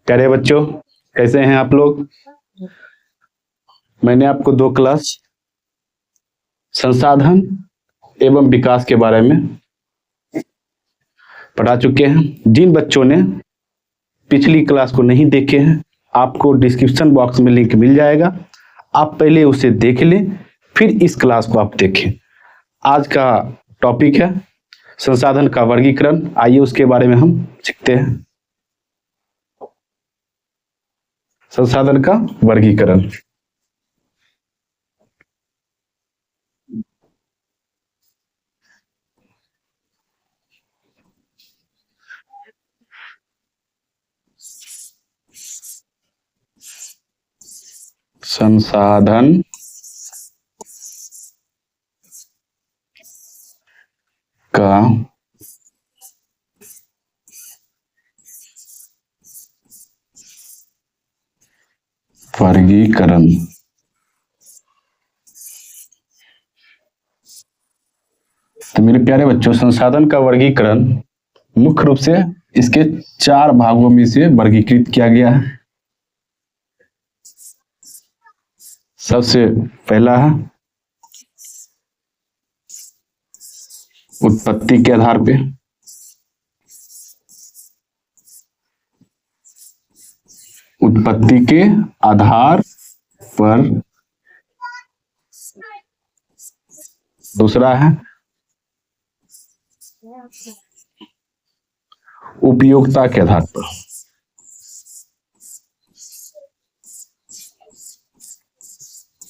प्यारे बच्चों, कैसे हैं आप लोग। मैंने आपको 2 क्लास संसाधन एवं विकास के बारे में पढ़ा चुके हैं। जिन बच्चों ने पिछली क्लास को नहीं देखे हैं, आपको डिस्क्रिप्शन बॉक्स में लिंक मिल जाएगा। आप पहले उसे देख लें, फिर इस क्लास को आप देखें। आज का टॉपिक है संसाधन का वर्गीकरण। आइए उसके बारे में हम सीखते हैं। संसाधन का वर्गीकरण। संसाधन का वर्गीकरण। तो मेरे प्यारे बच्चों, संसाधन का वर्गीकरण मुख्य रूप से इसके 4 भागों में से वर्गीकृत किया गया है। सबसे पहला है उत्पत्ति के आधार पे। उत्पत्ति के आधार पर। दूसरा है उपयोगिता के आधार पर।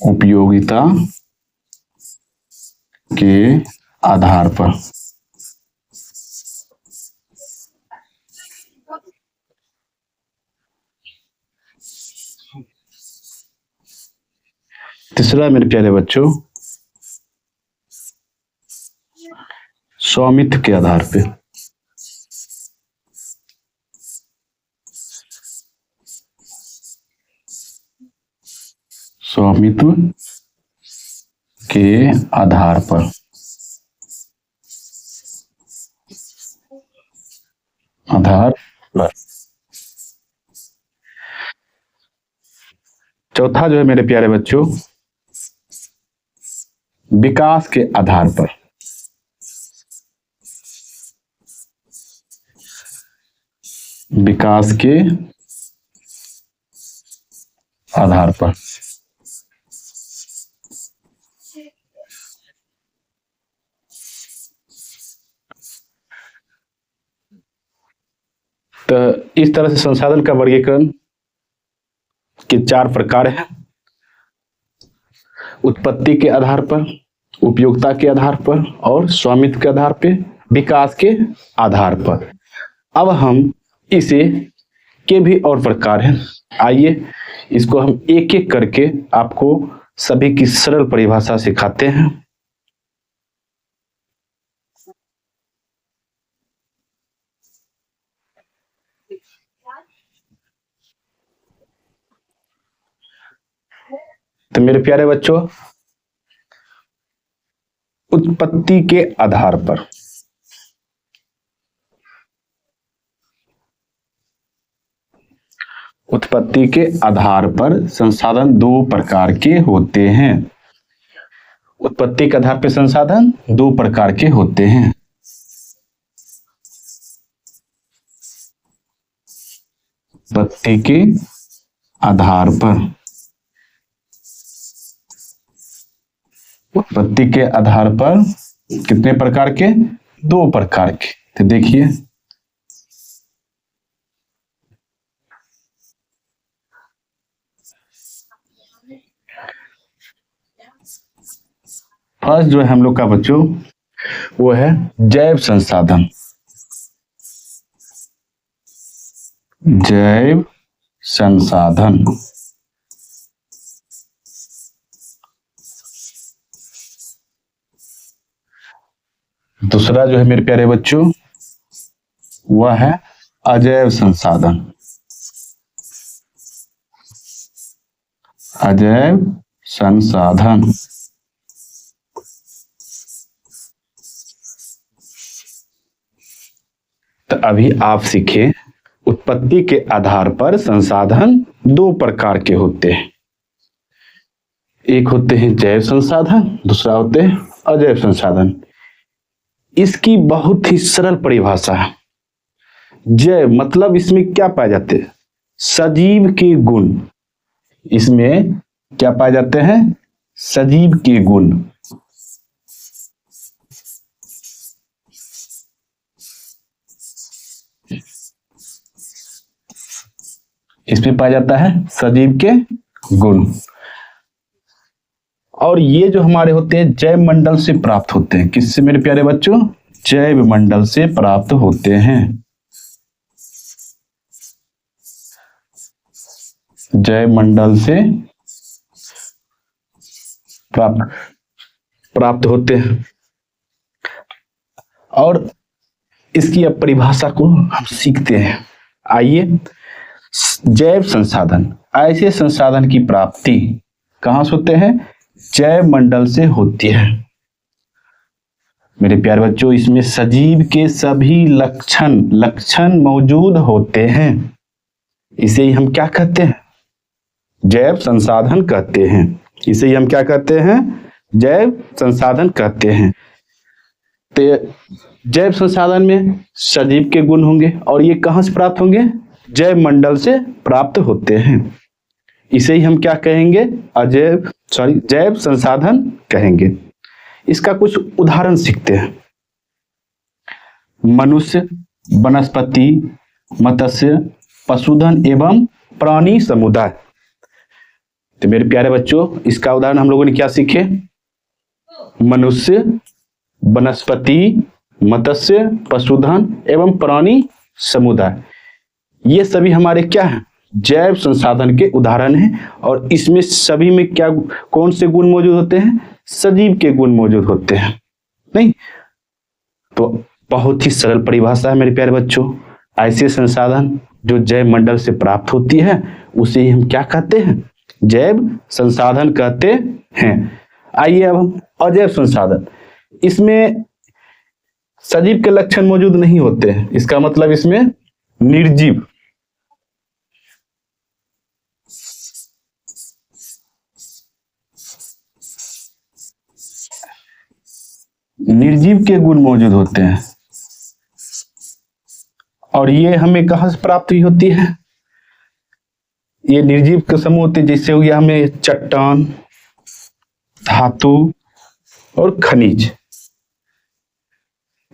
उपयोगिता के आधार पर। तीसरा मेरे प्यारे बच्चों, स्वामित्व के आधार पे। स्वामित्व के आधार पर। चौथा जो है मेरे प्यारे बच्चों, विकास के आधार पर। विकास के आधार पर। तो इस तरह से संसाधन का वर्गीकरण के 4 प्रकार हैं। उत्पत्ति के आधार पर, उपयोगिता के आधार पर और स्वामित्व के आधार पर, विकास के आधार पर। अब हम इसे के भी और प्रकार हैं। आइए इसको हम एक एक करके आपको सभी की सरल परिभाषा सिखाते हैं। तो मेरे प्यारे बच्चों, उत्पत्ति के आधार पर। उत्पत्ति के आधार पर संसाधन 2 प्रकार के होते हैं। उत्पत्ति के आधार पर संसाधन 2 प्रकार के होते हैं। उत्पत्ति के आधार पर। उत्पत्ति के आधार पर कितने प्रकार के? 2 प्रकार के। तो देखिए, फर्स्ट जो है हम लोग का बच्चों, वो है जैव संसाधन। जैव संसाधन। दूसरा जो है मेरे प्यारे बच्चों, वह है अजैव संसाधन। अजैव संसाधन। तो अभी आप सीखे उत्पत्ति के आधार पर संसाधन दो प्रकार के होते हैं। एक होते हैं जैव संसाधन, दूसरा होते हैं अजैव संसाधन। इसकी बहुत ही सरल परिभाषा है। जैव मतलब इसमें क्या पाए जाते हैं? सजीव के गुण। इसमें क्या पाए जाते हैं? सजीव के गुण। इसमें पाया जाता है सजीव के गुण। और ये जो हमारे होते हैं जैव मंडल से प्राप्त होते हैं। किससे मेरे प्यारे बच्चों? जैव मंडल से प्राप्त होते हैं। जैव मंडल से प्राप्त होते हैं। और इसकी अब परिभाषा को हम सीखते हैं। आइए, जैव संसाधन ऐसे संसाधन की प्राप्ति कहां से होते हैं? जैव मंडल से होती है। मेरे प्यारे बच्चों, इसमें सजीव के सभी लक्षण मौजूद होते हैं। इसे ही हम क्या कहते हैं? जैव संसाधन कहते हैं। इसे ही हम क्या कहते हैं? जैव संसाधन कहते हैं। तो जैव संसाधन में सजीव के गुण होंगे और ये कहां से प्राप्त होंगे? जैव मंडल से प्राप्त होते हैं। इसे ही हम क्या कहेंगे? जैव संसाधन कहेंगे। इसका कुछ उदाहरण सीखते हैं। मनुष्य, वनस्पति, मत्स्य, पशुधन एवं प्राणी समुदाय। तो मेरे प्यारे बच्चों, इसका उदाहरण हम लोगों ने क्या सीखे? मनुष्य, वनस्पति, मत्स्य, पशुधन एवं प्राणी समुदाय। ये सभी हमारे क्या हैं? जैव संसाधन के उदाहरण हैं। और इसमें सभी में क्या कौन से गुण मौजूद होते हैं? सजीव के गुण मौजूद होते हैं। नहीं तो बहुत ही सरल परिभाषा है मेरे प्यारे बच्चों। ऐसे संसाधन जो जैव मंडल से प्राप्त होती है उसे ही हम क्या कहते हैं? जैव संसाधन कहते हैं। आइए अब हम अजैव संसाधन। इसमें सजीव के लक्षण मौजूद नहीं होते हैं। इसका मतलब इसमें निर्जीव, निर्जीव के गुण मौजूद होते हैं। और ये हमें कहां से प्राप्त होती है? ये निर्जीव के समूह होते हैं। जैसे हो गया हमें चट्टान, धातु और खनिज।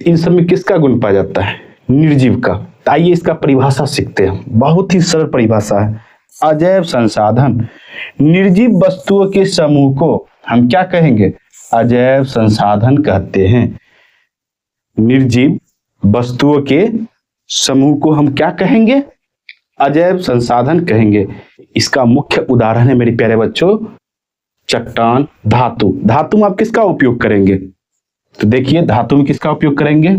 इन सब में किसका गुण पाया जाता है? निर्जीव का। आइए इसका परिभाषा सीखते हैं। बहुत ही सरल परिभाषा है। अजैव संसाधन निर्जीव वस्तुओं के समूह को हम क्या कहेंगे? अजैव संसाधन कहते हैं। निर्जीव वस्तुओं के समूह को हम क्या कहेंगे? अजैव संसाधन कहेंगे। इसका मुख्य उदाहरण है मेरे प्यारे बच्चों चट्टान, धातु। धातु में आप किसका उपयोग करेंगे? तो देखिए धातु में किसका उपयोग करेंगे?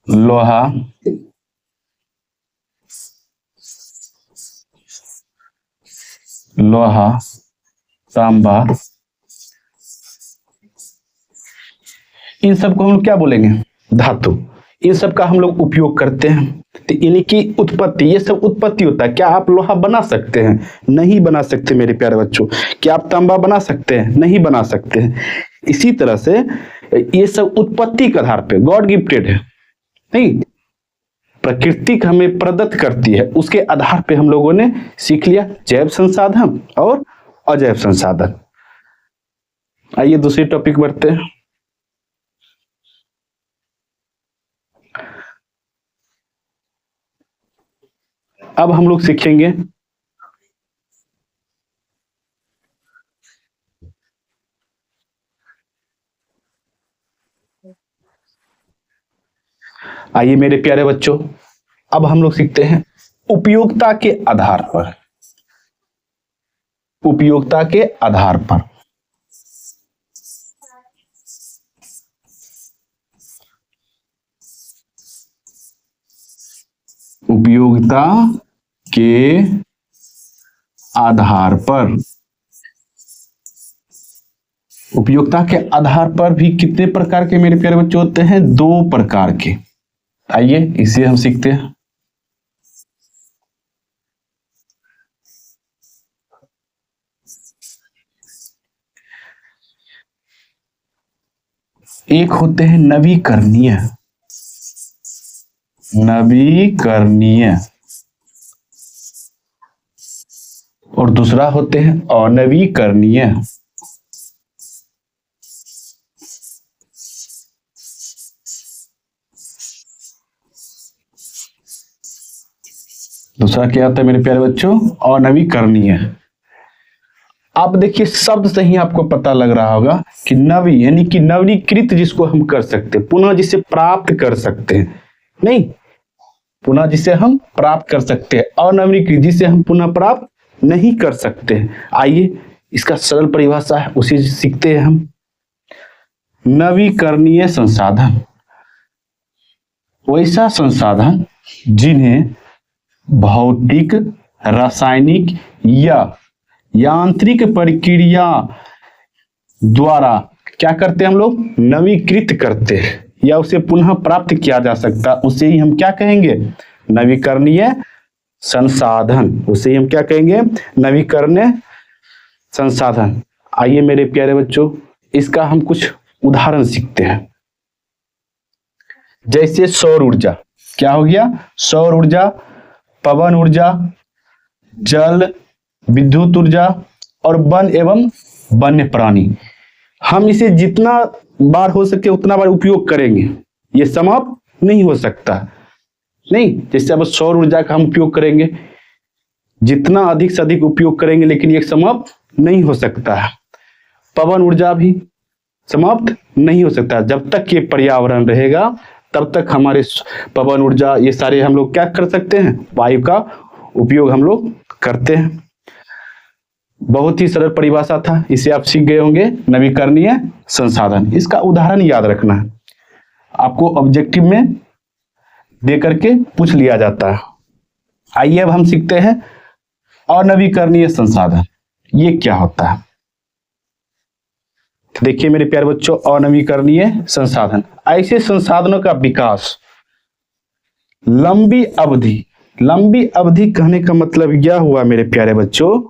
लोहा, तांबा, इन सब को हम क्या बोलेंगे? धातु। इन सब का हम लोग उपयोग करते हैं। तो इनकी उत्पत्ति, ये सब उत्पत्ति होता है। क्या आप लोहा बना सकते हैं? नहीं बना सकते मेरे प्यारे बच्चों। क्या आप तांबा बना सकते हैं? नहीं बना सकते हैं। इसी तरह से ये सब उत्पत्ति के आधार पे गॉड गिफ्टेड है। नहीं, प्रकृति हमें प्रदत्त करती है। उसके आधार पे हम लोगों ने सीख लिया जैव संसाधन और अजैव संसाधन। आइए दूसरी टॉपिक बढ़ते हैं। अब हम लोग सीखेंगे आइए मेरे प्यारे बच्चों, अब हम लोग सीखते हैं उपयोगिता के आधार पर। उपयोगिता के आधार पर उपयोगिता के आधार पर उपयोगिता के आधार पर भी कितने प्रकार के मेरे प्यारे बच्चे होते हैं? 2 प्रकार के। आइए इसे हम सीखते हैं। एक होते हैं नवीकरणीय, नवीकरणीय, और दूसरा होते हैं अनवीकरणीय। दूसरा क्या होता है मेरे प्यारे बच्चों? अनवीकरणीय। आप देखिए शब्द से ही आपको पता लग रहा होगा कि नवी यानी कि नवीनीकृत जिसको हम कर सकते हैं, पुनः जिसे प्राप्त कर सकते हैं, नहीं, पुनः जिसे हम प्राप्त कर सकते हैं, अनवीनीकृत जिसे हम पुनः प्राप्त नहीं कर सकते हैं। आइए इसका सरल परिभाषा है उसे सीखते हैं हम। नवीकरणीय संसाधन वैसा संसाधन जिन्हें भौतिक, रासायनिक या यांत्रिक प्रक्रिया द्वारा क्या करते हैं हम लोग? नवीकृत करते हैं या उसे पुनः प्राप्त किया जा सकता, उसे ही हम क्या कहेंगे? नवीकरणीय संसाधन। उसे ही हम क्या कहेंगे? नवीकरणीय संसाधन। आइए मेरे प्यारे बच्चों इसका हम कुछ उदाहरण सीखते हैं। जैसे सौर ऊर्जा, क्या हो गया? सौर ऊर्जा, पवन ऊर्जा, जल, विद्युत ऊर्जा और वन एवं वन्य प्राणी। हम इसे जितना बार हो सके उतना बार उपयोग करेंगे, ये समाप्त नहीं हो सकता, नहीं। जैसे अब सौर ऊर्जा का हम उपयोग करेंगे, जितना अधिक से अधिक उपयोग करेंगे, लेकिन ये समाप्त नहीं हो सकता है। पवन ऊर्जा भी समाप्त नहीं हो सकता। जब तक ये पर्यावरण रहेगा तब तक हमारे पवन ऊर्जा ये सारे हम लोग क्या कर सकते हैं? वायु का उपयोग हम लोग करते हैं। बहुत ही सरल परिभाषा था, इसे आप सीख गए होंगे। नवीकरणीय संसाधन, इसका उदाहरण याद रखना है, आपको ऑब्जेक्टिव में दे करके पूछ लिया जाता है। आइए अब हम सीखते हैं अनवीकरणीय संसाधन, ये क्या होता है। तो देखिए मेरे प्यारे बच्चों, अनवीकरणीय संसाधन ऐसे संसाधनों का विकास लंबी अवधि कहने का मतलब यह हुआ मेरे प्यारे बच्चों,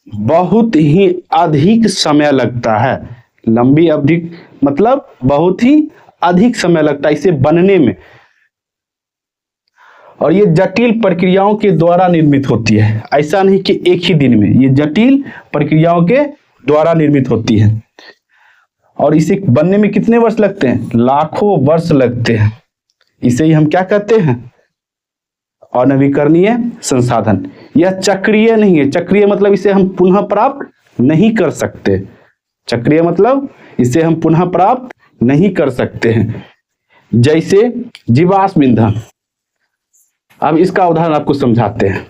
बहुत ही अधिक समय लगता है। लंबी अवधि मतलब बहुत ही अधिक समय लगता है इसे बनने में, और ये जटिल प्रक्रियाओं के द्वारा निर्मित होती है। ऐसा नहीं कि एक ही दिन में, ये जटिल प्रक्रियाओं के द्वारा निर्मित होती है। और इसे बनने में कितने वर्ष लगते हैं? लाखों वर्ष लगते हैं। इसे ही हम क्या कहते हैं? अनवीकरणीय संसाधन। यह चक्रीय नहीं है। चक्रीय मतलब इसे हम पुनः प्राप्त नहीं कर सकते। चक्रीय मतलब इसे हम पुनः प्राप्त नहीं कर सकते हैं। जैसे जीवाश्म ईंधन। अब इसका उदाहरण आपको समझाते हैं।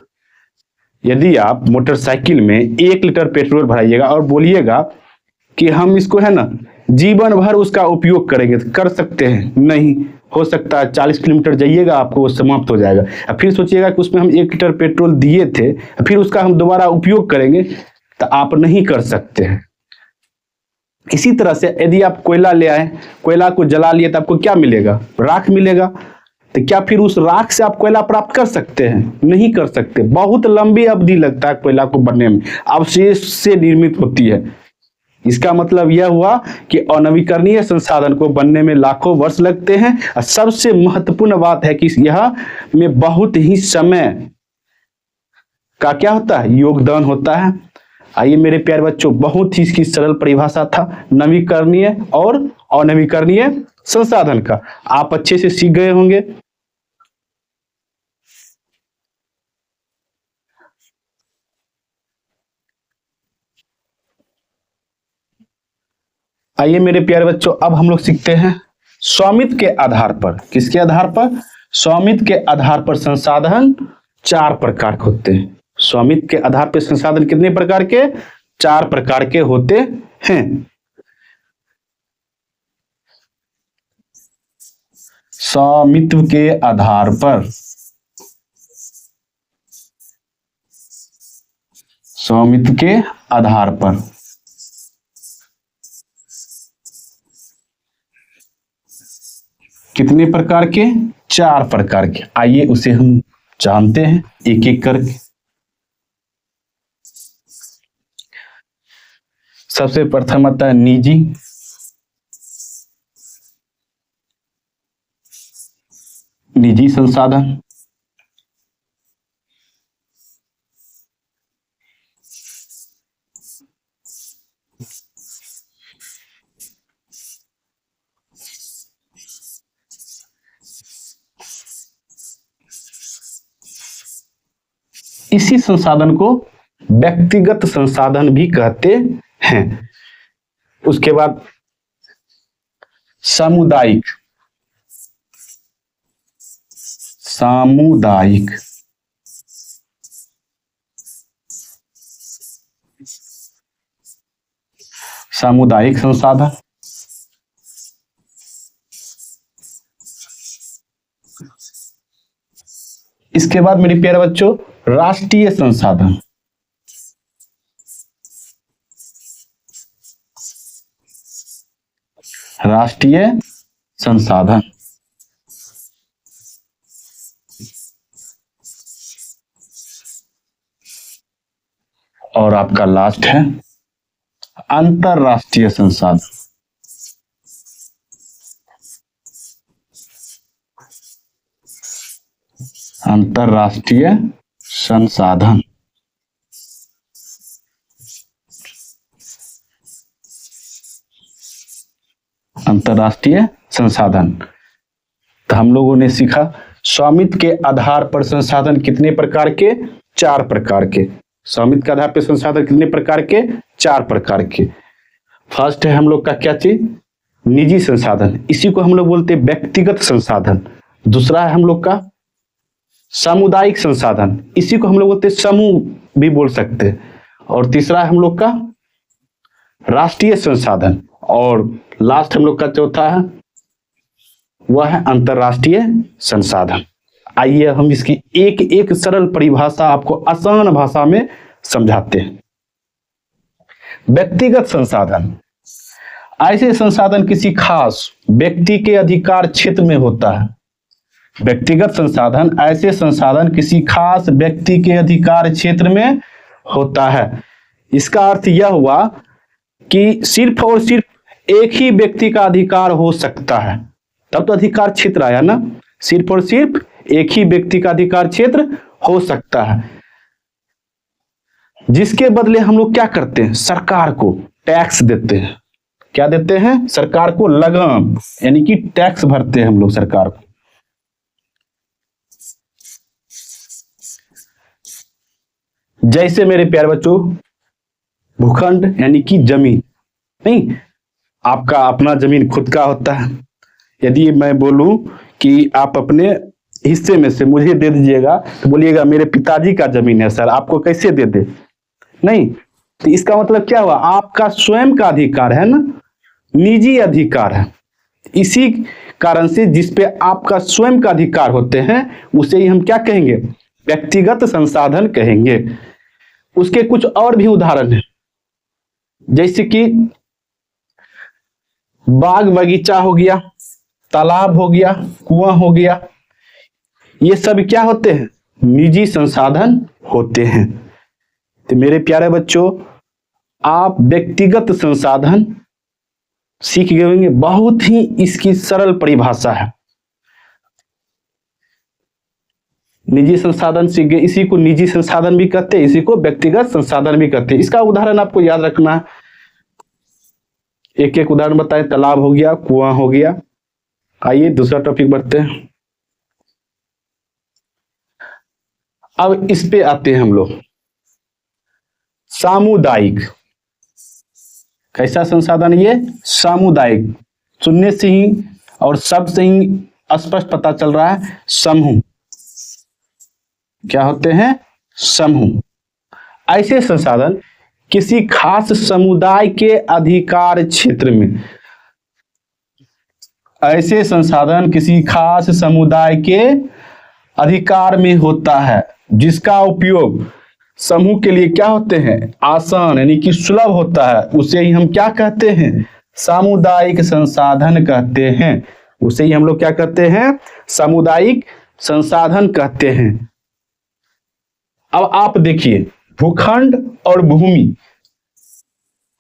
यदि आप मोटरसाइकिल में 1 लीटर पेट्रोल भराइएगा और बोलिएगा कि हम इसको है ना जीवन भर उसका उपयोग करेंगे, तो कर सकते हैं? नहीं हो सकता है। 40 किलोमीटर जाइएगा आपको वो समाप्त हो जाएगा। फिर सोचिएगा कि उसमें हम 1 लीटर पेट्रोल दिए थे, फिर उसका हम दोबारा उपयोग करेंगे, तो आप नहीं कर सकते हैं। इसी तरह से यदि आप कोयला ले आए, कोयला को जला लिए, तो आपको क्या मिलेगा? राख मिलेगा। तो क्या फिर उस राख से आप कोयला प्राप्त कर सकते हैं? नहीं कर सकते। बहुत लंबी अवधि लगता है कोयला को बनने में, अवशेष से निर्मित होती है। इसका मतलब यह हुआ कि अनवीकरणीय संसाधन को बनने में लाखों वर्ष लगते हैं। और सबसे महत्वपूर्ण बात है कि यह में बहुत ही समय का क्या होता है? योगदान होता है। आइए मेरे प्यारे बच्चों, बहुत ही इसकी सरल परिभाषा था नवीकरणीय और अनवीकरणीय संसाधन का। आप अच्छे से सीख गए होंगे। आइए मेरे प्यारे बच्चों, अब हम लोग सीखते हैं स्वामित्व के आधार पर। किसके आधार पर? स्वामित्व के आधार पर संसाधन 4 प्रकार के होते हैं। स्वामित्व के आधार पर संसाधन कितने प्रकार के? 4 प्रकार के होते हैं। स्वामित्व के आधार पर, स्वामित्व के आधार पर कितने प्रकार के? 4 प्रकार के। आइए उसे हम जानते हैं एक एक करके। सबसे प्रथम आता है निजी, निजी संसाधन। इसी संसाधन को व्यक्तिगत संसाधन भी कहते हैं। उसके बाद सामुदायिक, सामुदायिक, सामुदायिक संसाधन। इसके बाद मेरे प्यारे बच्चों राष्ट्रीय संसाधन, राष्ट्रीय संसाधन। और आपका लास्ट है अंतरराष्ट्रीय संसाधन। अंतरराष्ट्रीय संसाधन। अंतरराष्ट्रीय संसाधन। तो हम लोगों ने सीखा स्वामित्व के आधार पर संसाधन कितने प्रकार के? 4 प्रकार के। स्वामित्व के आधार पर संसाधन कितने प्रकार के? 4 प्रकार के। फर्स्ट है हम लोग का क्या चीज? निजी संसाधन, इसी को हम लोग बोलते हैं व्यक्तिगत संसाधन। दूसरा है हम लोग का सामुदायिक संसाधन, इसी को हम लोग बोलते हैं समूह भी बोल सकते हैं। और तीसरा है हम लोग का राष्ट्रीय संसाधन। और लास्ट हम लोग का चौथा है वह है अंतरराष्ट्रीय संसाधन। आइए हम इसकी एक एक सरल परिभाषा आपको आसान भाषा में समझाते हैं। व्यक्तिगत संसाधन, ऐसे संसाधन किसी खास व्यक्ति के अधिकार क्षेत्र में होता है। व्यक्तिगत संसाधन ऐसे संसाधन किसी खास व्यक्ति के अधिकार क्षेत्र में होता है। इसका अर्थ यह हुआ कि सिर्फ और सिर्फ एक ही व्यक्ति का अधिकार हो सकता है, तब तो अधिकार क्षेत्र आया ना। सिर्फ और सिर्फ एक ही व्यक्ति का अधिकार क्षेत्र हो सकता है, जिसके बदले हम लोग क्या करते हैं? सरकार को टैक्स देते हैं। क्या देते हैं? सरकार को लगाम, यानी कि टैक्स भरते हैं हम लोग सरकार को। जैसे मेरे प्यारे बच्चों भूखंड यानी कि जमीन, नहीं आपका अपना जमीन खुद का होता है। यदि मैं बोलूं कि आप अपने हिस्से में से मुझे दे दीजिएगा तो बोलिएगा मेरे पिताजी का जमीन है सर, आपको कैसे दे दे? नहीं, तो इसका मतलब क्या हुआ? आपका स्वयं का अधिकार है ना, निजी अधिकार है। इसी कारण से जिस पे आपका स्वयं का अधिकार होते हैं उसे ही हम क्या कहेंगे? व्यक्तिगत संसाधन कहेंगे। उसके कुछ और भी उदाहरण हैं, जैसे कि बाग बगीचा हो गया, तालाब हो गया, कुआं हो गया। ये सब क्या होते हैं? निजी संसाधन होते हैं। तो मेरे प्यारे बच्चों आप व्यक्तिगत संसाधन सीख गए होंगे। बहुत ही इसकी सरल परिभाषा है। निजी संसाधन सीख गए, इसी को निजी संसाधन भी कहते हैं, इसी को व्यक्तिगत संसाधन भी कहते हैं। इसका उदाहरण आपको याद रखना है। एक एक उदाहरण बताएं। तालाब हो गया, कुआं हो गया। आइए दूसरा टॉपिक बढ़ते हैं। अब इस पे आते हैं हम लोग सामुदायिक। कैसा संसाधन? ये सामुदायिक। सुनने से ही और शब्द से ही स्पष्ट पता चल रहा है समूह। क्या होते हैं? समूह। ऐसे संसाधन किसी खास समुदाय के अधिकार क्षेत्र में, ऐसे संसाधन किसी खास समुदाय के अधिकार में होता है, जिसका उपयोग समूह के लिए क्या होते हैं? आसान यानी कि सुलभ होता है। उसे ही हम क्या कहते हैं? सामुदायिक संसाधन कहते हैं। उसे ही हम लोग क्या कहते हैं, सामुदायिक संसाधन कहते हैं। अब आप देखिए, भूखंड और भूमि,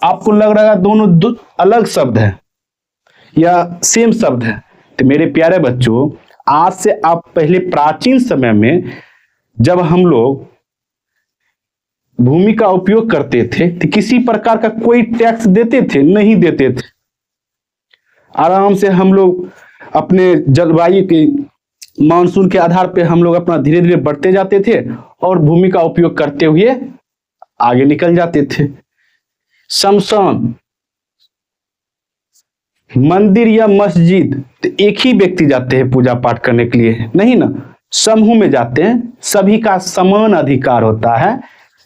आपको लग रहा है दोनों अलग शब्द है या सेम शब्द है। तो मेरे प्यारे बच्चों, आज से आप पहले प्राचीन समय में जब हम लोग भूमि का उपयोग करते थे तो किसी प्रकार का कोई टैक्स देते थे? नहीं देते थे। आराम से हम लोग अपने जलवायु के मानसून के आधार पे हम लोग अपना धीरे धीरे बढ़ते जाते थे और भूमि का उपयोग करते हुए आगे निकल जाते थे। शमशान, मंदिर या मस्जिद तो एक ही व्यक्ति जाते हैं पूजा पाठ करने के लिए, नहीं ना, समूह में जाते हैं। सभी का समान अधिकार होता है,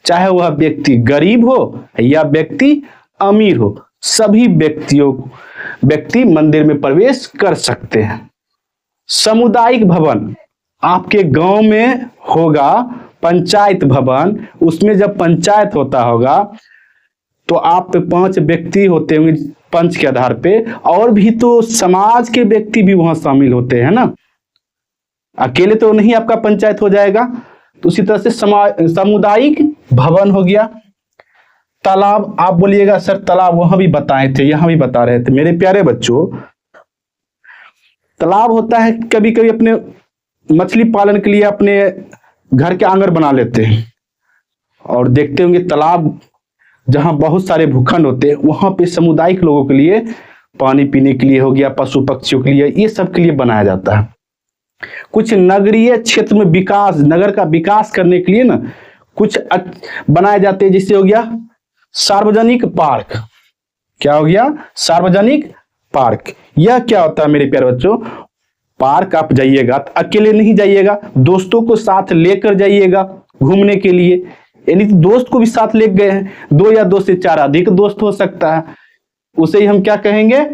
चाहे वह व्यक्ति गरीब हो या व्यक्ति अमीर हो, सभी व्यक्ति मंदिर में प्रवेश कर सकते हैं। सामुदायिक भवन, आपके गांव में होगा पंचायत भवन, उसमें जब पंचायत होता होगा तो आप 5 व्यक्ति होते होंगे पंच के आधार पे, और भी तो समाज के व्यक्ति भी वहां शामिल होते हैं ना, अकेले तो नहीं आपका पंचायत हो जाएगा। तो उसी तरह से सामुदायिक भवन हो गया। तालाब, आप बोलिएगा सर तालाब वहां भी बताए थे, यहां भी बता रहे थे। मेरे प्यारे बच्चों, तालाब होता है, कभी कभी अपने मछली पालन के लिए अपने घर के आंगन बना लेते हैं, और देखते होंगे तालाब जहां बहुत सारे भूखंड होते हैं वहां पे सामुदायिक लोगों के लिए पानी पीने के लिए हो गया, पशु पक्षियों के लिए, ये सब के लिए बनाया जाता है। कुछ नगरीय क्षेत्र में विकास, नगर का विकास करने के लिए ना कुछ बनाए जाते हैं, जिससे हो गया सार्वजनिक पार्क। क्या हो गया? सार्वजनिक पार्क। यह क्या होता है मेरे प्यारे बच्चों? पार्क आप जाइएगा तो अकेले नहीं जाइएगा, दोस्तों को साथ लेकर जाइएगा घूमने के लिए, यानी दोस्त को भी साथ ले गए हैं, 2 या 2 से 4 अधिक दोस्त हो सकता है, उसे ही हम क्या कहेंगे?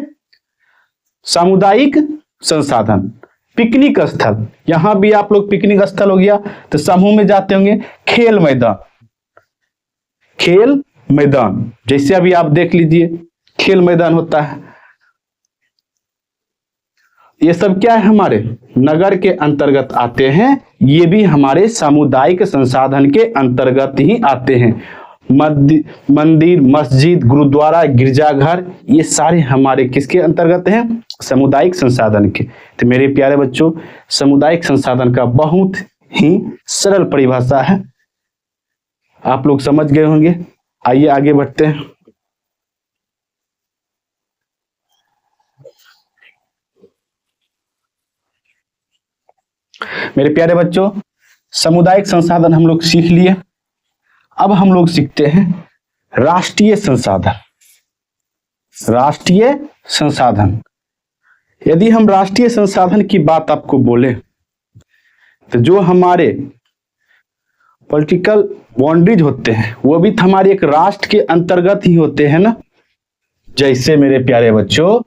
सामुदायिक संसाधन। पिकनिक स्थल, यहां भी आप लोग पिकनिक स्थल हो गया तो समूह में जाते होंगे। खेल मैदान, खेल मैदान जैसे अभी आप देख लीजिए खेल मैदान होता है। ये सब क्या है? हमारे नगर के अंतर्गत आते हैं, ये भी हमारे सामुदायिक संसाधन के अंतर्गत ही आते हैं। मंदिर, मस्जिद, गुरुद्वारा, गिरजाघर, ये सारे हमारे किसके अंतर्गत हैं? सामुदायिक संसाधन के। तो मेरे प्यारे बच्चों, सामुदायिक संसाधन का बहुत ही सरल परिभाषा है, आप लोग समझ गए होंगे। आइए आगे बढ़ते हैं। मेरे प्यारे बच्चों, सामुदायिक संसाधन हम लोग सीख लिए। अब हम लोग सीखते हैं राष्ट्रीय संसाधन। राष्ट्रीय संसाधन, यदि हम राष्ट्रीय संसाधन की बात आपको बोले तो जो हमारे पॉलिटिकल बाउंड्रीज होते हैं वो भी हमारे एक राष्ट्र के अंतर्गत ही होते हैं ना। जैसे मेरे प्यारे बच्चों,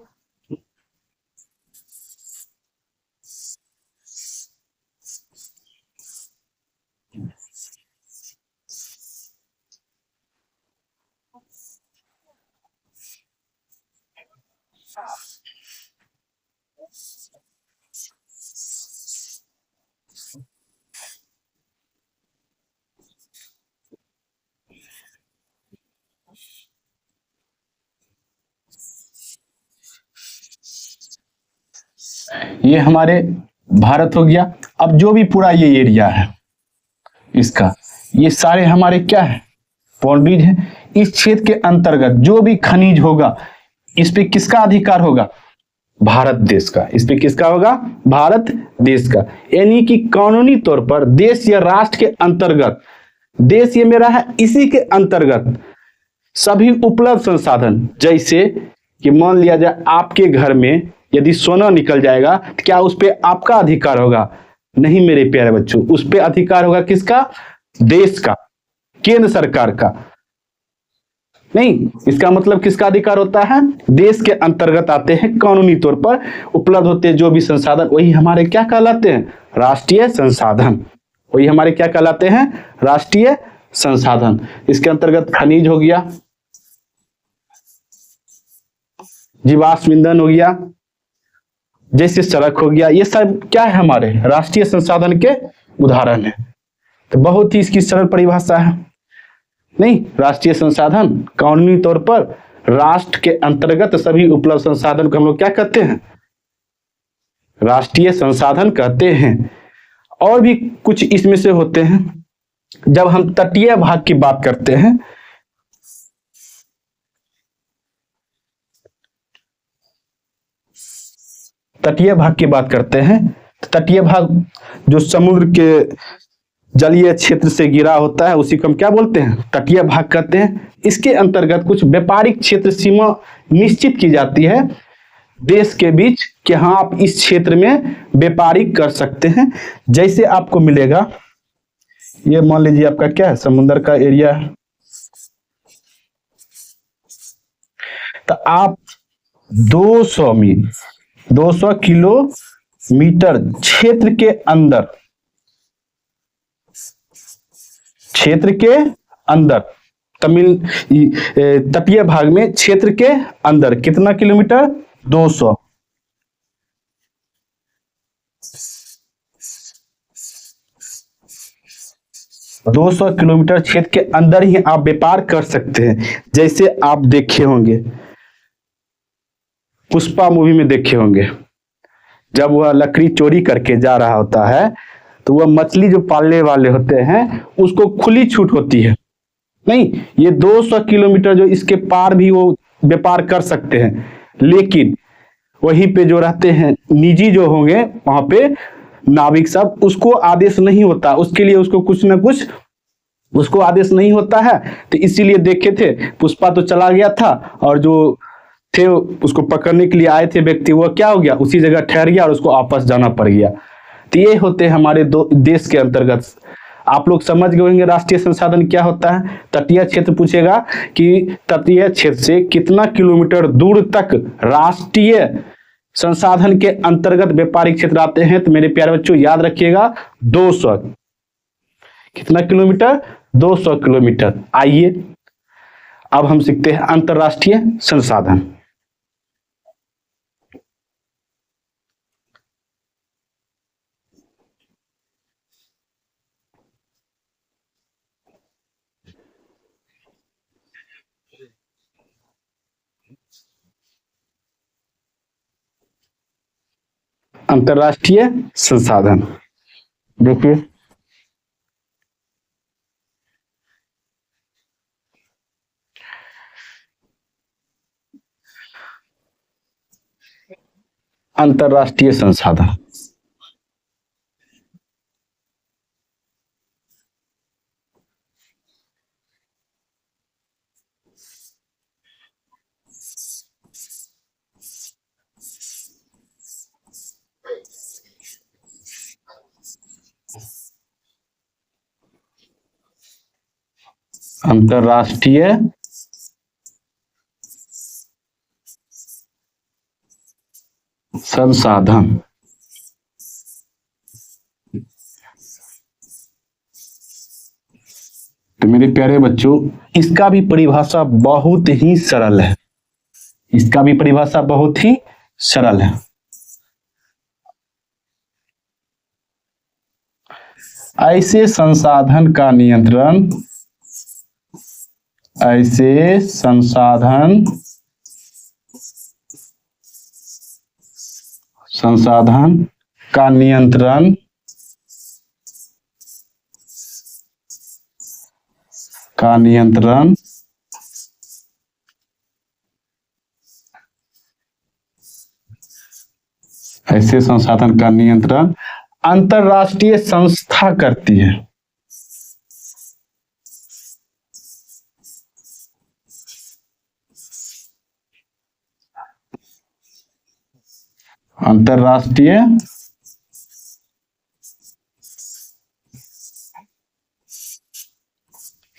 ये हमारे भारत हो गया। अब जो भी पूरा ये एरिया है इसका, ये सारे हमारे क्या है? बाउंड्रीज है। इस क्षेत्र के अंतर्गत जो भी खनिज होगा इस पे किसका अधिकार होगा? भारत देश का। इस पे किसका होगा? भारत देश का। यानी कि कानूनी तौर पर देश या राष्ट्र के अंतर्गत, देश ये मेरा है, इसी के अंतर्गत सभी उपलब्ध संसाधन, जैसे कि मान लिया जाए आपके घर में यदि सोना निकल जाएगा तो क्या उस पे आपका अधिकार होगा? नहीं मेरे प्यारे बच्चों, उस पे अधिकार होगा किसका? देश का, केंद्र सरकार का। नहीं, इसका मतलब किसका अधिकार होता है? देश के अंतर्गत आते हैं, कानूनी तौर पर उपलब्ध होते हैं जो भी संसाधन, वही हमारे क्या कहलाते हैं? राष्ट्रीय संसाधन। वही हमारे क्या कहलाते हैं? राष्ट्रीय संसाधन। इसके अंतर्गत खनिज हो गया, जीवाश्म ईंधन हो गया, जैसे सड़क हो गया, ये सब क्या है, हमारे राष्ट्रीय संसाधन के उदाहरण है। तो बहुत ही इसकी सरल परिभाषा है। नहीं, राष्ट्रीय संसाधन कानूनी तौर पर राष्ट्र के अंतर्गत सभी उपलब्ध संसाधन को हम लोग क्या कहते हैं, राष्ट्रीय संसाधन कहते हैं। और भी कुछ इसमें से होते हैं। जब हम तटीय भाग की बात करते हैं, तटीय भाग की बात करते हैं, तटीय भाग जो समुद्र के जलीय क्षेत्र से घिरा होता है, उसी को हम क्या बोलते हैं, तटीय भाग कहते हैं। इसके अंतर्गत कुछ व्यापारिक क्षेत्र सीमा निश्चित की जाती है देश के बीच कि हाँ आप इस क्षेत्र में व्यापारिक कर सकते हैं। जैसे आपको मिलेगा, ये मान लीजिए आपका क्या है, समुद्र का एरिया है, तो आप 200 मील 200 किलोमीटर क्षेत्र के अंदर तटीय भाग में क्षेत्र के अंदर कितना किलोमीटर, 200। किलोमीटर क्षेत्र के अंदर ही आप व्यापार कर सकते हैं। जैसे आप देखे होंगे, पुष्पा मूवी में देखे होंगे, जब वह लकड़ी चोरी करके जा रहा होता है तो वह मछली जो पालने वाले होते हैं उसको खुली छूट होती है। नहीं, ये 200 किलोमीटर जो इसके पार भी वो व्यापार कर सकते हैं, लेकिन वहीं पे जो रहते हैं निजी जो होंगे वहां पे नाविक सब, उसको आदेश नहीं होता, उसके लिए उसको कुछ ना कुछ उसको आदेश नहीं होता है। तो इसीलिए देखे थे, पुष्पा तो चला गया था और जो थे उसको पकड़ने के लिए आए थे व्यक्ति, वो क्या हो गया, उसी जगह ठहर गया और उसको वापस जाना पड़ गया। तो ये होते हैं हमारे देश के अंतर्गत। आप लोग समझ गए होंगे राष्ट्रीय संसाधन क्या होता है। तटीय क्षेत्र पूछेगा कि तटीय क्षेत्र से कितना किलोमीटर दूर तक राष्ट्रीय संसाधन के अंतर्गत व्यापारिक क्षेत्र आते हैं। तो मेरे प्यारे बच्चों याद रखिएगा, 200 कितना किलोमीटर, 200 किलोमीटर। आइए अब हम सीखते हैं अंतरराष्ट्रीय संसाधन। अंतरराष्ट्रीय संसाधन देखिए, अंतरराष्ट्रीय संसाधन अंतरराष्ट्रीय संसाधन तो मेरे प्यारे बच्चों, इसका भी परिभाषा बहुत ही सरल है। इसका भी परिभाषा बहुत ही सरल है। ऐसे संसाधन का नियंत्रण, ऐसे संसाधन का नियंत्रण ऐसे संसाधन का नियंत्रण अंतरराष्ट्रीय संस्था करती है। अंतरराष्ट्रीय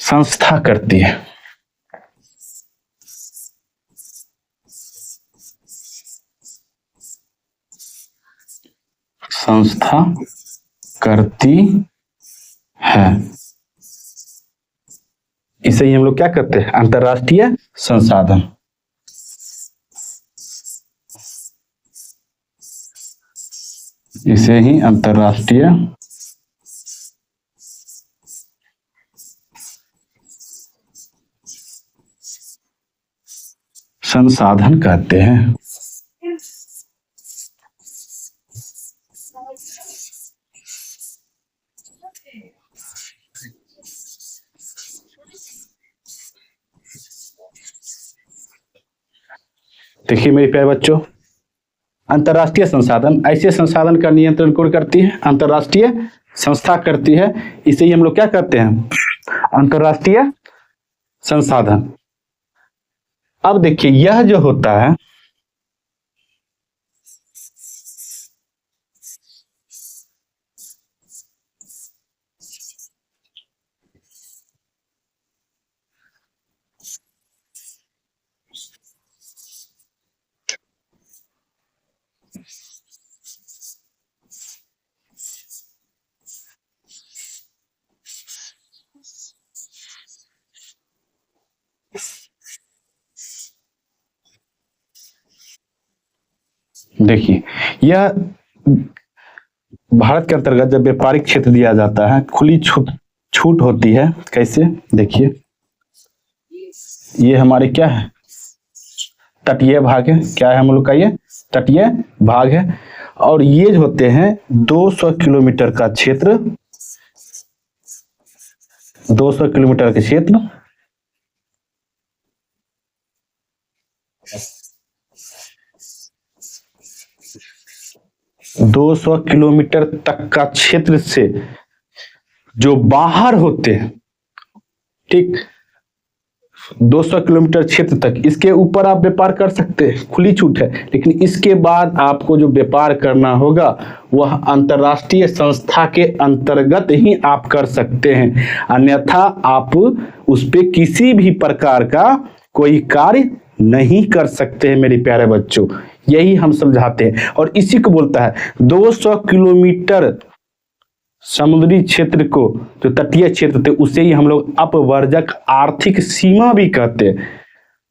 संस्था करती है। संस्था करती है, इसे ही हम लोग क्या कहते हैं, अंतरराष्ट्रीय संसाधन। इसे ही अंतर्राष्ट्रीय संसाधन कहते हैं। देखिए मेरे प्यारे बच्चों, अंतर्राष्ट्रीय संसाधन, ऐसे संसाधन का नियंत्रण कौन करती है? अंतर्राष्ट्रीय संस्था करती है। इसे ही हम लोग क्या कहते हैं? अंतर्राष्ट्रीय संसाधन। अब देखिए यह जो होता है, देखिए यह भारत के अंतर्गत जब व्यापारिक क्षेत्र दिया जाता है, खुली छूट होती है। कैसे? देखिए ये हमारे क्या है? तटीय भाग है। क्या है हम लोग का? ये तटीय भाग है। और ये जो होते हैं 200 किलोमीटर का क्षेत्र, 200 किलोमीटर के क्षेत्र, दो 200 किलोमीटर तक का क्षेत्र से जो बाहर होते हैं, ठीक, 200 किलोमीटर क्षेत्र तक, इसके ऊपर आप व्यापार कर सकते हैं, खुली छूट है। लेकिन इसके बाद आपको जो व्यापार करना होगा वह अंतर्राष्ट्रीय संस्था के अंतर्गत ही आप कर सकते हैं, अन्यथा आप उस पे किसी भी प्रकार का कोई कार्य नहीं कर सकते हैं मेरे प्यारे बच्चों। यही हम समझाते हैं और इसी को बोलता है 200 किलोमीटर समुद्री क्षेत्र को, जो तटीय क्षेत्र थे, उसे ही हम लोग अपवर्जक आर्थिक सीमा भी कहते हैं।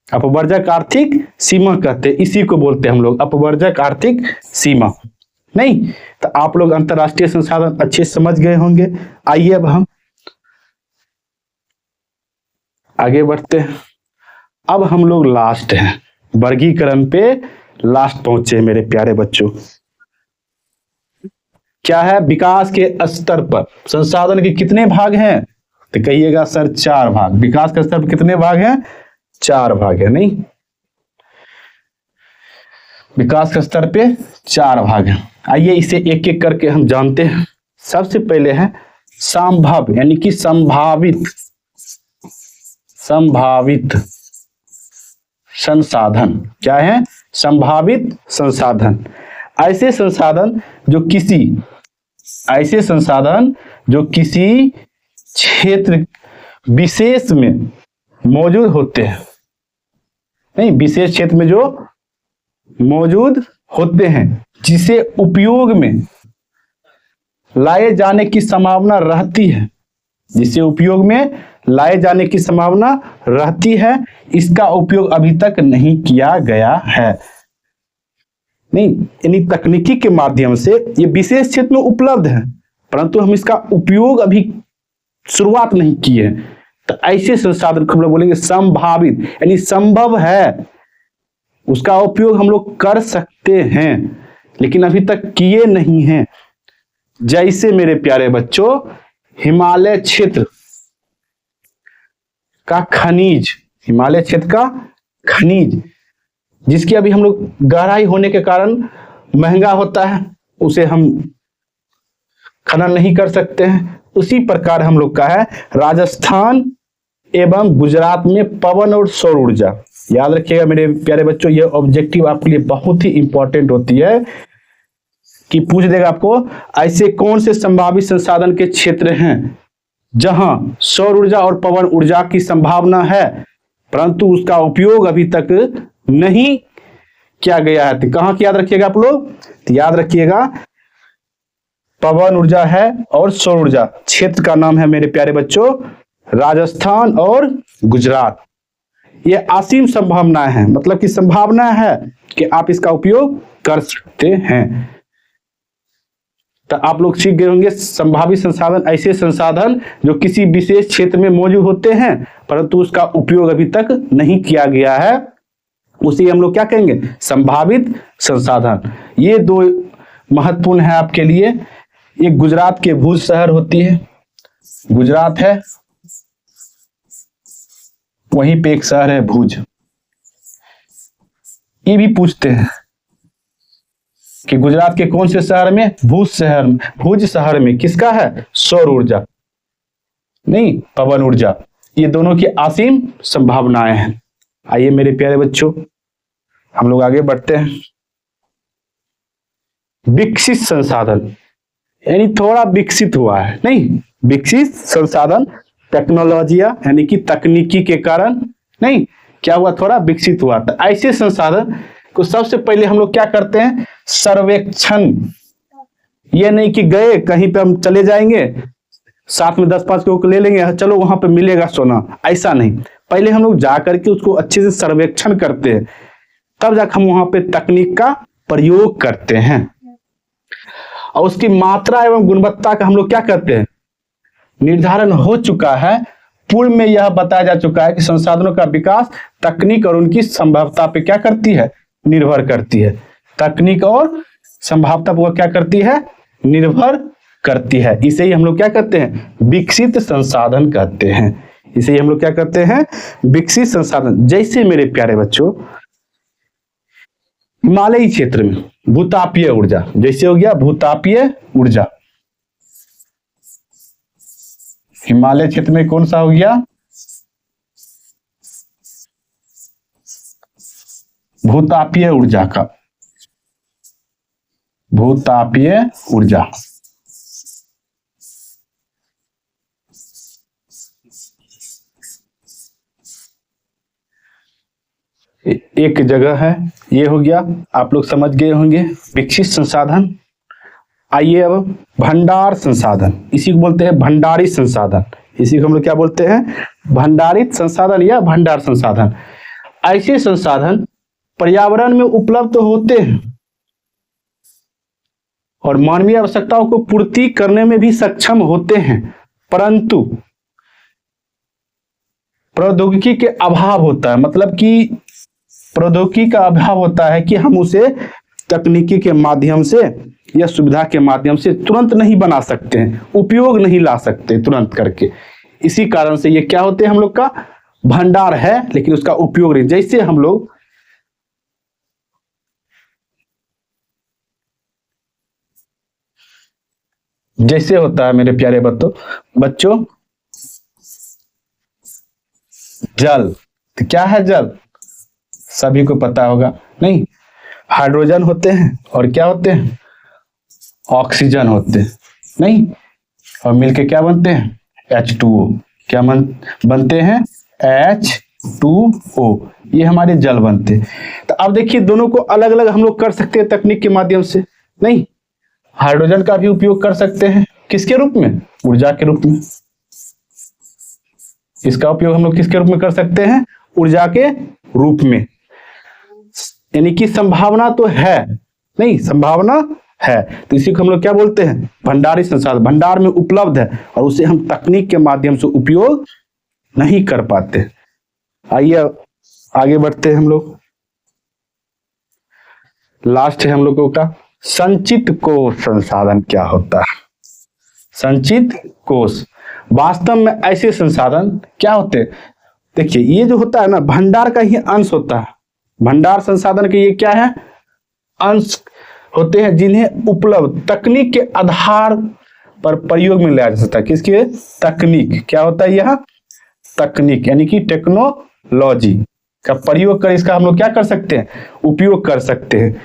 अपवर्जक आर्थिक सीमा कहते हैं, इसी को बोलते हैं हम लोग अपवर्जक आर्थिक सीमा। नहीं तो आप लोग अंतर्राष्ट्रीय संसाधन अच्छे समझ गए होंगे। आइए अब हम आगे बढ़ते हैं। अब हम लोग लास्ट हैं, वर्गीकरण पे लास्ट पहुंचे मेरे प्यारे बच्चों। क्या है? विकास के स्तर पर संसाधन के कितने भाग हैं? तो कहिएगा सर 4 भाग। विकास के स्तर पर कितने भाग हैं? 4 भाग है। नहीं, विकास के स्तर पे 4 भाग हैं। आइए इसे एक एक करके हम जानते हैं। सबसे पहले है संभव, यानी कि संभावित संसाधन। क्या है? संभावित संसाधन। ऐसे संसाधन जो किसी क्षेत्र विशेष में मौजूद होते हैं। नहीं, विशेष क्षेत्र में जो मौजूद होते हैं, जिसे उपयोग में लाए जाने की संभावना रहती है, जिसे उपयोग में लाए जाने की संभावना रहती है, इसका उपयोग अभी तक नहीं किया गया है। नहीं, यानी तकनीकी के माध्यम से ये विशेष क्षेत्र में उपलब्ध है, परंतु हम इसका उपयोग अभी शुरुआत नहीं की है। तो ऐसे संसाधन को हम लोग बोलेंगे संभावित, यानी संभव है, उसका उपयोग हम लोग कर सकते हैं लेकिन अभी तक किए नहीं हैं। जैसे मेरे प्यारे बच्चों हिमालय क्षेत्र का खनिज, हिमालय क्षेत्र का खनिज, जिसकी अभी हम लोग गहराई होने के कारण महंगा होता है, उसे हम खनन नहीं कर सकते हैं। उसी प्रकार हम लोग का है राजस्थान एवं गुजरात में पवन और सौर ऊर्जा। याद रखिएगा मेरे प्यारे बच्चों, यह ऑब्जेक्टिव आपके लिए बहुत ही इंपॉर्टेंट होती है कि पूछ देगा आपको ऐसे कौन से संभावित संसाधन के क्षेत्र हैं जहां सौर ऊर्जा और पवन ऊर्जा की संभावना है परंतु उसका उपयोग अभी तक नहीं किया गया है। तो कहां की याद रखिएगा आप लोग? तो याद रखिएगा पवन ऊर्जा है और सौर ऊर्जा, क्षेत्र का नाम है मेरे प्यारे बच्चों राजस्थान और गुजरात। ये असीम संभावनाएं हैं, मतलब कि संभावना है कि आप इसका उपयोग कर सकते हैं। तो आप लोग सीख गए होंगे संभावित संसाधन ऐसे संसाधन जो किसी विशेष क्षेत्र में मौजूद होते हैं परंतु उसका उपयोग अभी तक नहीं किया गया है, उसे हम लोग क्या कहेंगे, संभावित संसाधन। ये दो महत्वपूर्ण है आपके लिए। एक गुजरात के भुज शहर होती है, गुजरात है, वहीं पे एक शहर है भुज। ये भी पूछते हैं कि गुजरात के कौन से शहर में, भुज शहर में किसका है, सौर ऊर्जा नहीं पवन ऊर्जा। ये दोनों की असीम संभावनाएं हैं। आइए मेरे प्यारे बच्चों हम लोग आगे बढ़ते हैं। विकसित संसाधन यानी थोड़ा विकसित हुआ है, नहीं, विकसित संसाधन टेक्नोलॉजिया यानी कि तकनीकी के कारण नहीं क्या हुआ, थोड़ा विकसित हुआ। तो ऐसे संसाधन को सबसे पहले हम लोग क्या करते हैं, सर्वेक्षण। ये नहीं कि गए कहीं पे हम चले जाएंगे साथ में 10-5 लोग ले लेंगे, चलो वहां पे मिलेगा सोना, ऐसा नहीं। पहले हम लोग जा करके उसको अच्छे से सर्वेक्षण करते हैं, तब जाकर हम वहां पे तकनीक का प्रयोग करते हैं और उसकी मात्रा एवं गुणवत्ता का हम लोग क्या करते हैं, निर्धारण हो चुका है। पूर्व में यह बताया जा चुका है कि संसाधनों का विकास तकनीक और उनकी संभाव्यता पे क्या करती है, निर्भर करती है। तकनीक और संभाव्यता पर क्या करती है, निर्भर करती है। इसे ही हम लोग क्या कहते हैं, विकसित संसाधन कहते हैं। इसे ही हम लोग क्या कहते हैं, विकसित संसाधन। जैसे मेरे प्यारे बच्चों हिमालयी क्षेत्र में भूतापीय ऊर्जा, जैसे हो गया भूतापीय ऊर्जा, हिमालय क्षेत्र में कौन सा हो गया, भूतापीय ऊर्जा का, भूतापीय ऊर्जा। एक जगह है, ये हो गया, आप लोग समझ गए होंगे विकसित संसाधन। आइए अब भंडार संसाधन, इसी को बोलते हैं भंडारित संसाधन। इसी को हम लोग क्या बोलते हैं, भंडारित संसाधन या भंडार संसाधन। ऐसे संसाधन पर्यावरण में उपलब्ध होते हैं और मानवीय आवश्यकताओं को पूर्ति करने में भी सक्षम होते हैं, परंतु प्रौद्योगिकी के अभाव होता है। मतलब कि प्रौद्योगिकी का अभाव होता है कि हम उसे तकनीकी के माध्यम से या सुविधा के माध्यम से तुरंत नहीं बना सकते हैं, उपयोग नहीं ला सकते तुरंत करके। इसी कारण से ये क्या होते हैं, हम लोग का भंडार है लेकिन उसका उपयोग नहीं। जैसे हम लोग जैसे होता है मेरे प्यारे बच्चों जल, तो क्या है जल, सभी को पता होगा नहीं, हाइड्रोजन होते हैं और क्या होते हैं, ऑक्सीजन होते हैं नहीं, और मिलके क्या बनते हैं, H2O। क्या बनते हैं, H2O। ये हमारे जल बनते हैं। तो अब देखिए दोनों को अलग अलग हम लोग कर सकते हैं तकनीक के माध्यम से नहीं। हाइड्रोजन का भी उपयोग कर सकते हैं, किसके रूप में, ऊर्जा के रूप में। इसका उपयोग हम लोग किसके रूप में कर सकते हैं, ऊर्जा के रूप में। यानी कि संभावना तो है नहीं, संभावना है, तो इसी को हम लोग क्या बोलते हैं, भंडारित संसाधन। भंडार में उपलब्ध है और उसे हम तकनीक के माध्यम से उपयोग नहीं कर पाते। आइए आगे बढ़ते हैं हम लोग। लास्ट है हम लोगों का संचित कोष संसाधन। क्या होता है संचित कोष, वास्तव में ऐसे संसाधन क्या होते हैं, देखिए ये जो होता है ना भंडार का ही अंश होता है। भंडार संसाधन के ये क्या है, अंश होते हैं जिन्हें उपलब्ध तकनीक के आधार पर प्रयोग में लाया जा सकता है। किसके, तकनीक, क्या होता है यह तकनीक यानी कि टेक्नोलॉजी का प्रयोग कर इसका हम लोग क्या कर सकते हैं, उपयोग कर सकते हैं।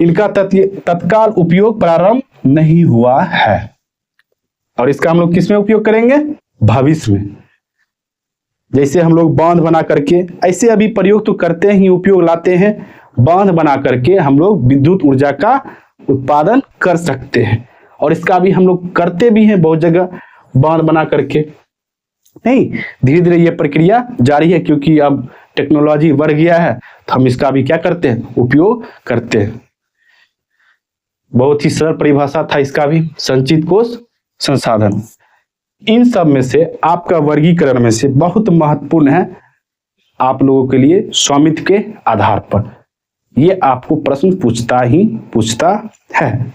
इनका तत्काल उपयोग प्रारंभ नहीं हुआ है और इसका हम लोग किसमें उपयोग करेंगे, भविष्य में। जैसे हम लोग बांध बना करके, ऐसे अभी प्रयोग तो करते ही, उपयोग लाते हैं, बांध बना करके हम लोग विद्युत ऊर्जा का उत्पादन कर सकते हैं और इसका भी हम लोग करते भी हैं बहुत जगह बांध बना करके नहीं। धीरे धीरे ये प्रक्रिया जारी है क्योंकि अब टेक्नोलॉजी बढ़ गया है तो हम इसका भी क्या करते हैं, उपयोग करते हैं। बहुत ही सरल परिभाषा था इसका भी, संचित कोष संसाधन। इन सब में से आपका वर्गीकरण में से बहुत महत्वपूर्ण है आप लोगों के लिए स्वामित्व के आधार पर, ये आपको प्रश्न पूछता ही पूछता है।